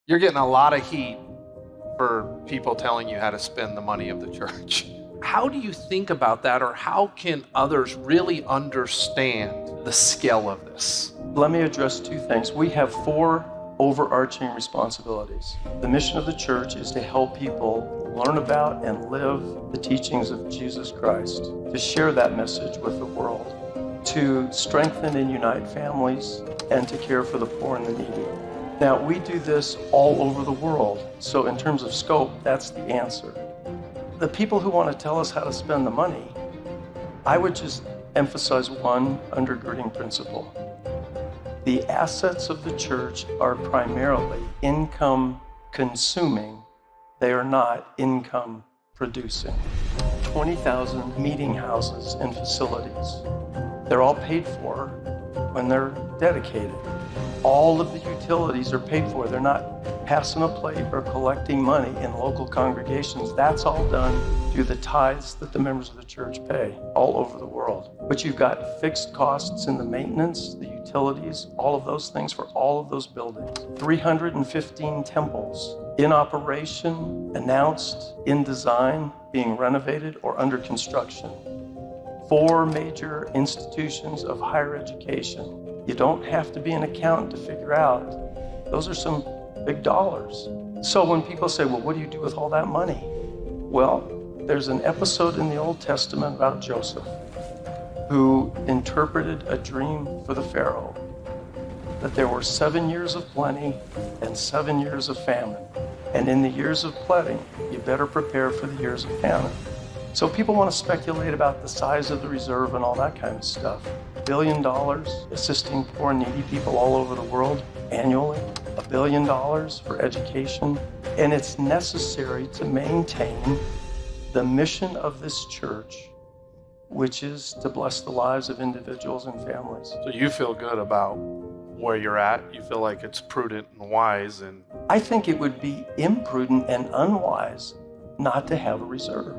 You're getting a lot of heat for people telling you how to spend the money of the church. How do you think about that, or how can others really understand the scale of this? Let me address two things. We have four overarching responsibilities. The mission of the church is to help people learn about and live the teachings of Jesus Christ, to share that message with the world, to strengthen and unite families, and to care for the poor and the needy. Now, we do this all over the world, so in terms of scope, that's the answer. The people who want to tell us how to spend the money, I would just emphasize one undergirding principle. The assets of the church are primarily income consuming. They are not income producing. 20,000 meeting houses and facilities. They're all paid for when they're dedicated. All of the utilities are paid for. They're not passing a plate or collecting money in local congregations. That's all done through the tithes that the members of the church pay all over the world. But you've got fixed costs in the maintenance, the utilities, all of those things for all of those buildings. 315 temples in operation, announced, in design, being renovated or under construction. 4 major institutions of higher education. You don't have to be an accountant to figure out. Those are some big dollars. So when people say, well, what do you do with all that money? Well, there's an episode in the Old Testament about Joseph, who interpreted a dream for the Pharaoh, that there were 7 years of plenty and 7 years of famine. And in the years of plenty, you better prepare for the years of famine. So people want to speculate about the size of the reserve and all that kind of stuff. $1 billion assisting poor and needy people all over the world annually. $1 billion for education. And it's necessary to maintain the mission of this church, which is to bless the lives of individuals and families. So you feel good about where you're at? You feel like it's prudent and wise? And I think it would be imprudent and unwise not to have a reserve.